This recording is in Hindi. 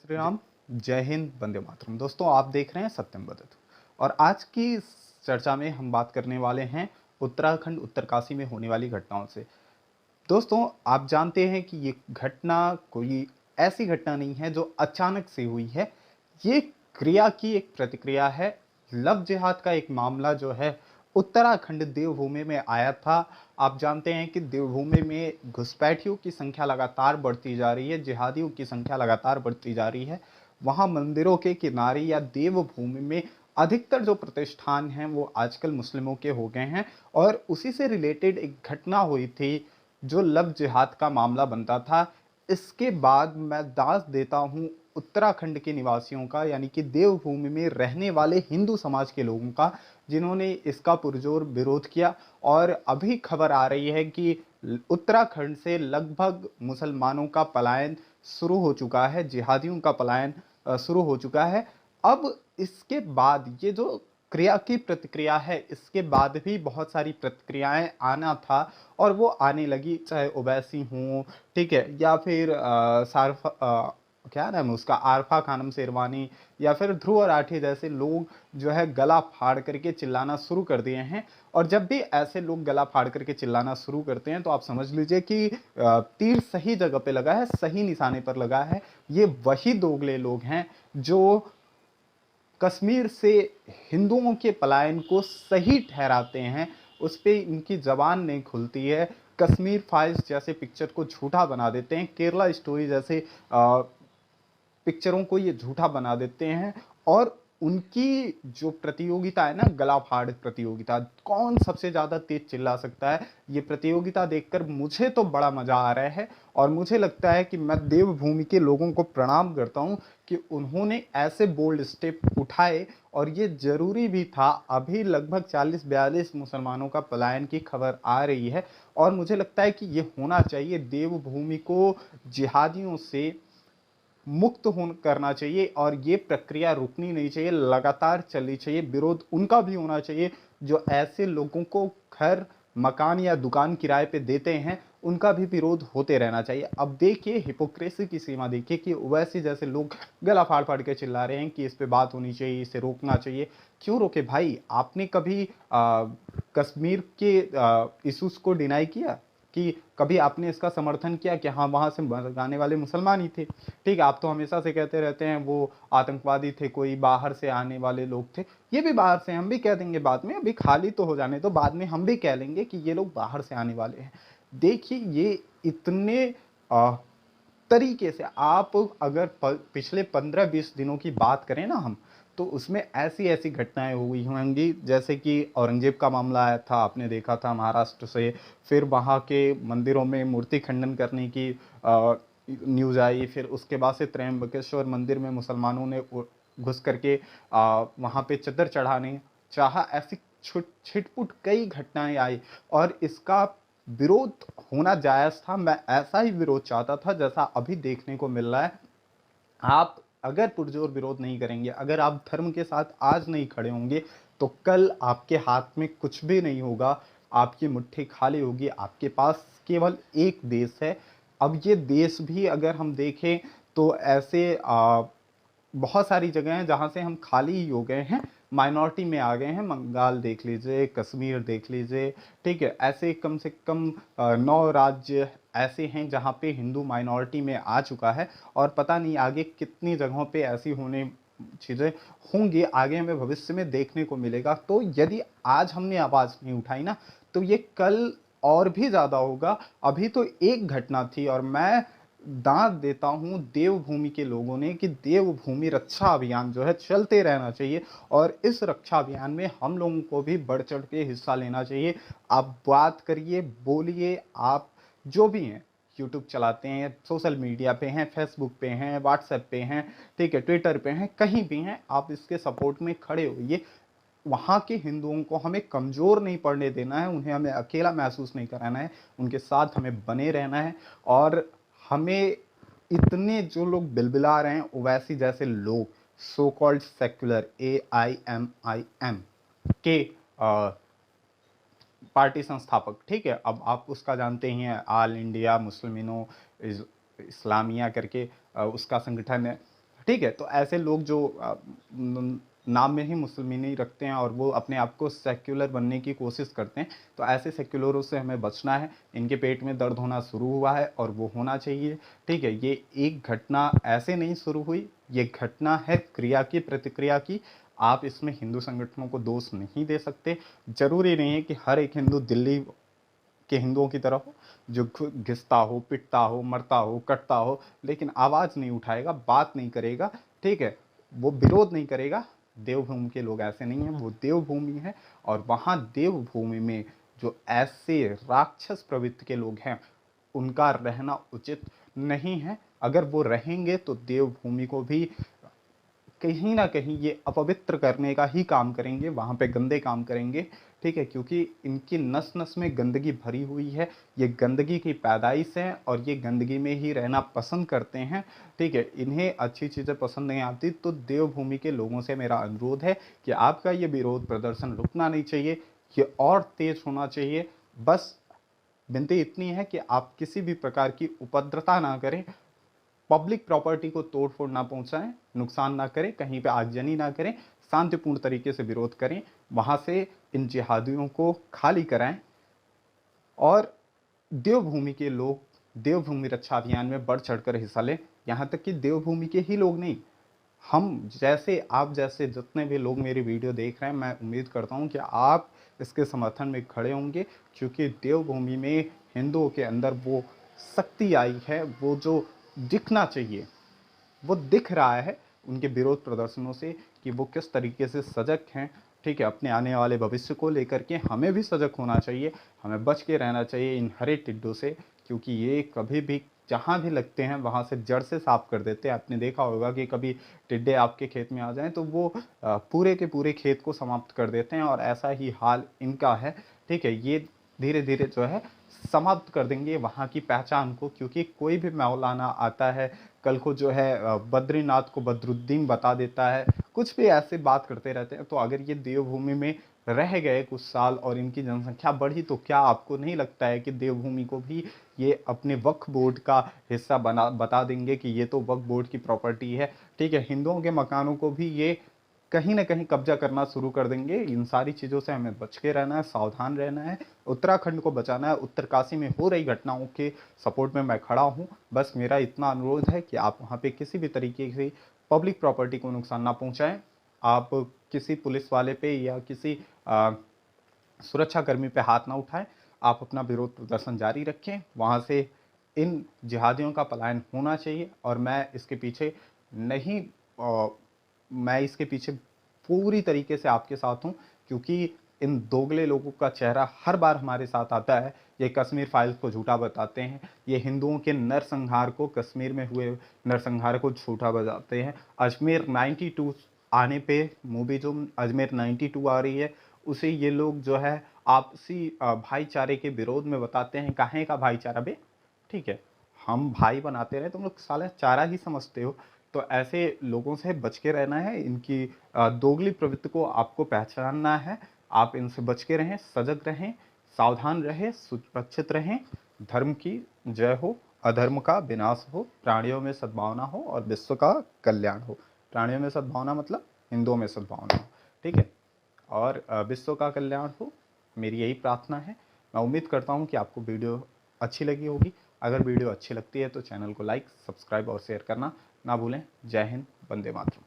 श्री राम। जय हिंद, वंदे मातरम। दोस्तों, आप देख रहे हैं सत्यम वदत और आज की इस चर्चा में हम बात करने वाले हैं उत्तराखंड उत्तरकाशी में होने वाली घटनाओं से। दोस्तों, आप जानते हैं कि ये घटना कोई ऐसी घटना नहीं है जो अचानक से हुई है। ये क्रिया की एक प्रतिक्रिया है। लव जिहाद का एक मामला जो है उत्तराखंड देवभूमि में आया था। आप जानते हैं कि देवभूमि में घुसपैठियों की संख्या लगातार बढ़ती जा रही है, जिहादियों की संख्या लगातार बढ़ती जा रही है। वहाँ मंदिरों के किनारे या देवभूमि में अधिकतर जो प्रतिष्ठान हैं वो आजकल मुस्लिमों के हो गए हैं और उसी से रिलेटेड एक घटना हुई थी जो लव जिहाद का मामला बनता था। इसके बाद मैं दांत देता हूं उत्तराखंड के निवासियों का, यानी कि देवभूमि में रहने वाले हिंदू समाज के लोगों का, जिन्होंने इसका पुरजोर विरोध किया। और अभी खबर आ रही है कि उत्तराखंड से लगभग मुसलमानों का पलायन शुरू हो चुका है, जिहादियों का पलायन शुरू हो चुका है। अब इसके बाद ये जो क्रिया की प्रतिक्रिया है, इसके बाद भी बहुत सारी प्रतिक्रियाएं आना था और वो आने लगी, चाहे ओवैसी हों, ठीक है, या फिर क्या नाम है उसका, आरफा खानम शेरवानी या फिर ध्रुव राठी जैसे लोग जो है गला फाड़ करके चिल्लाना शुरू कर दिए हैं। और जब भी ऐसे लोग गला फाड़ करके चिल्लाना शुरू करते हैं तो आप समझ लीजिए कि तीर सही जगह पे लगा है, सही निशाने पर लगा है। ये वही दोगले लोग हैं जो कश्मीर से हिंदुओं के पलायन को सही ठहराते हैं। उस पर इनकी जबान नहीं खुलती है। कश्मीर फाइल्स जैसे पिक्चर को झूठा बना देते हैं, केरला स्टोरी जैसे पिक्चरों को ये झूठा बना देते हैं। और उनकी जो प्रतियोगिता है ना, गला फाड़ प्रतियोगिता, कौन सबसे ज्यादा तेज चिल्ला सकता है, ये प्रतियोगिता देखकर मुझे तो बड़ा मजा आ रहा है। और मुझे लगता है कि मैं देवभूमि के लोगों को प्रणाम करता हूं कि उन्होंने ऐसे बोल्ड स्टेप उठाए और ये जरूरी भी था। अभी लगभग 40-42 मुसलमानों का पलायन की खबर आ रही है और मुझे लगता है कि ये होना चाहिए। देवभूमि को जिहादियों से मुक्त हो करना चाहिए और ये प्रक्रिया रुकनी नहीं चाहिए, लगातार चलनी चाहिए। विरोध उनका भी होना चाहिए जो ऐसे लोगों को घर, मकान या दुकान किराए पे देते हैं, उनका भी विरोध होते रहना चाहिए। अब देखिए हिपोक्रेसी की सीमा देखिए कि ओवैसी जैसे लोग गला फाड़ फाड़ के चिल्ला रहे हैं कि इस पे बात होनी चाहिए, इसे रोकना चाहिए। क्यों रोके भाई? आपने कभी कश्मीर के इशूज को डिनाई किया? कि कभी आपने इसका समर्थन किया कि हाँ वहां से भगाने वाले मुसलमान ही थे? ठीक है, आप तो हमेशा से कहते रहते हैं वो आतंकवादी थे, कोई बाहर से आने वाले लोग थे। ये भी बाहर से, हम भी कह देंगे बाद में, अभी खाली तो हो जाने तो, बाद में हम भी कह लेंगे कि ये लोग बाहर से आने वाले हैं। देखिए ये इतने तरीके से, आप अगर पिछले 15-20 दिनों की बात करें ना हम, तो उसमें ऐसी ऐसी घटनाएं हुई होंगी। जैसे कि औरंगजेब का मामला आया था, आपने देखा था महाराष्ट्र से। फिर वहाँ के मंदिरों में मूर्ति खंडन करने की न्यूज़ आई। फिर उसके बाद से त्र्यंबकेश्वर मंदिर में मुसलमानों ने घुस करके वहाँ पे चद्दर चढ़ाने चाहा। ऐसी छिटपुट कई घटनाएं आई और इसका विरोध होना जायज था। मैं ऐसा ही विरोध चाहता था जैसा अभी देखने को मिल रहा है। आप अगर पुरजोर विरोध नहीं करेंगे, अगर आप धर्म के साथ आज नहीं खड़े होंगे, तो कल आपके हाथ में कुछ भी नहीं होगा। आपकी मुट्ठी खाली होगी। आपके पास केवल एक देश है। अब ये देश भी अगर हम देखें तो ऐसे बहुत सारी जगह हैं जहां से हम खाली ही हो गए हैं, माइनॉरिटी में आ गए हैं। बंगाल देख लीजिए, कश्मीर देख लीजिए, ठीक है, ऐसे कम से कम 9 राज्य ऐसे हैं जहां पे हिंदू माइनॉरिटी में आ चुका है। और पता नहीं आगे कितनी जगहों पे ऐसी होने चीज़ें होंगी, आगे हमें भविष्य में देखने को मिलेगा। तो यदि आज हमने आवाज़ नहीं उठाई ना, तो ये कल और भी ज़्यादा होगा। अभी तो एक घटना थी और मैं दांत देता हूं देवभूमि के लोगों ने कि देवभूमि रक्षा अभियान जो है चलते रहना चाहिए और इस रक्षा अभियान में हम लोगों को भी बढ़ चढ़ के हिस्सा लेना चाहिए। आप बात करिए, बोलिए, आप जो भी हैं, यूट्यूब चलाते हैं, सोशल मीडिया पे हैं, फेसबुक पे हैं, व्हाट्सएप पे हैं, ठीक है, ट्विटर पे हैं, कहीं भी हैं, आप इसके सपोर्ट में खड़े होइए। वहाँ के हिंदुओं को हमें कमज़ोर नहीं पड़ने देना है, उन्हें हमें अकेला महसूस नहीं कराना है, उनके साथ हमें बने रहना है। और हमें इतने जो लोग बिलबिला रहे हैं, ओवैसी जैसे लोग, सो कॉल्ड सेक्युलर, AIMIM के पार्टी संस्थापक, ठीक है, अब आप उसका जानते ही हैं, ऑल इंडिया मुस्लिमीनों इस्लामिया करके उसका संगठन है, ठीक है, तो ऐसे लोग जो नाम में ही मुसलमानी रखते हैं और वो अपने आप को सेक्युलर बनने की कोशिश करते हैं, तो ऐसे सेक्युलरों से हमें बचना है। इनके पेट में दर्द होना शुरू हुआ है और वो होना चाहिए। ठीक है, ये एक घटना ऐसे नहीं शुरू हुई, ये घटना है क्रिया की, प्रतिक्रिया की। आप इसमें हिंदू संगठनों को दोष नहीं दे सकते। जरूरी नहीं है कि हर एक हिंदू दिल्ली के हिंदुओं की तरह हो, जो घिसता हो, पिटता हो, मरता हो, कटता हो, लेकिन आवाज़ नहीं उठाएगा, बात नहीं करेगा। ठीक है, वो विरोध नहीं करेगा। देवभूमि के लोग ऐसे नहीं हैं, वो देवभूमि है। और वहाँ देवभूमि में जो ऐसे राक्षस प्रवृत्ति के लोग हैं, उनका रहना उचित नहीं है। अगर वो रहेंगे तो देवभूमि को भी कहीं ना कहीं ये अपवित्र करने का ही काम करेंगे, वहाँ पे गंदे काम करेंगे। ठीक है, क्योंकि इनकी नस नस में गंदगी भरी हुई है, ये गंदगी की पैदाइश है और ये गंदगी में ही रहना पसंद करते हैं। ठीक है, इन्हें अच्छी चीज़ें पसंद नहीं आती। तो देवभूमि के लोगों से मेरा अनुरोध है कि आपका ये विरोध प्रदर्शन रुकना नहीं चाहिए, ये और तेज होना चाहिए। बस विनती इतनी है कि आप किसी भी प्रकार की उपद्रवता ना करें, पब्लिक प्रॉपर्टी को तोड़ फोड़ ना पहुंचाएं, नुकसान ना करें, कहीं पे आगजनी ना करें, शांतिपूर्ण तरीके से विरोध करें, वहां से इन जिहादियों को खाली कराएं। और देवभूमि के लोग देवभूमि रक्षा अभियान में बढ़ चढ़कर हिस्सा लें। यहाँ तक कि देवभूमि के ही लोग नहीं, हम जैसे, आप जैसे जितने भी लोग मेरी वीडियो देख रहे हैं, मैं उम्मीद करता हूँ कि आप इसके समर्थन में खड़े होंगे। क्योंकि देवभूमि में हिंदुओं के अंदर वो शक्ति आई है, वो जो दिखना चाहिए वो दिख रहा है उनके विरोध प्रदर्शनों से, कि वो किस तरीके से सजग हैं। ठीक है, अपने आने वाले भविष्य को लेकर के हमें भी सजग होना चाहिए, हमें बच के रहना चाहिए इन हरे टिड्डों से। क्योंकि ये कभी भी जहाँ भी लगते हैं वहाँ से जड़ से साफ कर देते हैं। आपने देखा होगा कि कभी टिड्डे आपके खेत में आ जाएं तो वो पूरे के पूरे खेत को समाप्त कर देते हैं, और ऐसा ही हाल इनका है। ठीक है, ये धीरे धीरे जो है समाप्त कर देंगे वहाँ की पहचान को। क्योंकि कोई भी मौलाना आता है, कल को जो है बद्रीनाथ को बदरुद्दीन बता देता है, कुछ भी ऐसे बात करते रहते हैं। तो अगर ये देवभूमि में रह गए कुछ साल और इनकी जनसंख्या बढ़ी, तो क्या आपको नहीं लगता है कि देवभूमि को भी ये अपने वक्फ बोर्ड का हिस्सा बता देंगे कि ये तो वक्फ बोर्ड की प्रॉपर्टी है। ठीक है, हिंदुओं के मकानों को भी ये कहीं ना कहीं कब्जा करना शुरू कर देंगे। इन सारी चीज़ों से हमें बच के रहना है, सावधान रहना है, उत्तराखंड को बचाना है। उत्तरकाशी में हो रही घटनाओं के सपोर्ट में मैं खड़ा हूँ। बस मेरा इतना अनुरोध है कि आप वहाँ पे किसी भी तरीके से पब्लिक प्रॉपर्टी को नुकसान ना पहुँचाएं। आप किसी पुलिस वाले पे या किसी सुरक्षाकर्मी पे हाथ ना उठाएं। आप अपना विरोध प्रदर्शन जारी रखें, वहाँ से इन जिहादियों का पलायन होना चाहिए। और मैं इसके पीछे नहीं मैं इसके पीछे पूरी तरीके से आपके साथ हूँ। क्योंकि इन दोगले लोगों का चेहरा हर बार हमारे साथ आता है। ये कश्मीर फाइल्स को झूठा बताते हैं, ये हिंदुओं के नरसंहार को, कश्मीर में हुए नरसंहार को झूठा बताते हैं। अजमेर 92 आने पे, मूवी जो अजमेर 92 आ रही है, उसे ये लोग जो है आपसी भाईचारे के विरोध में बताते हैं। काहे का भाईचारा बे? ठीक है, हम भाई बनाते रहे, तुम लोग साला चारा ही समझते हो। तो ऐसे लोगों से बच के रहना है, इनकी दोगली प्रवृत्ति को आपको पहचानना है। आप इनसे बच के रहें, सजग रहें, सावधान रहें, सुरक्षित रहें। धर्म की जय हो, अधर्म का विनाश हो, प्राणियों में सद्भावना हो और विश्व का कल्याण हो। प्राणियों में सद्भावना मतलब हिंदुओं में सद्भावना हो। ठीक है, और विश्व का कल्याण हो, मेरी यही प्रार्थना है। मैं उम्मीद करता हूँ कि आपको वीडियो अच्छी लगी होगी। अगर वीडियो अच्छी लगती है तो चैनल को लाइक, सब्सक्राइब और शेयर करना ना भूलें। जय हिंद, वंदे मातरम।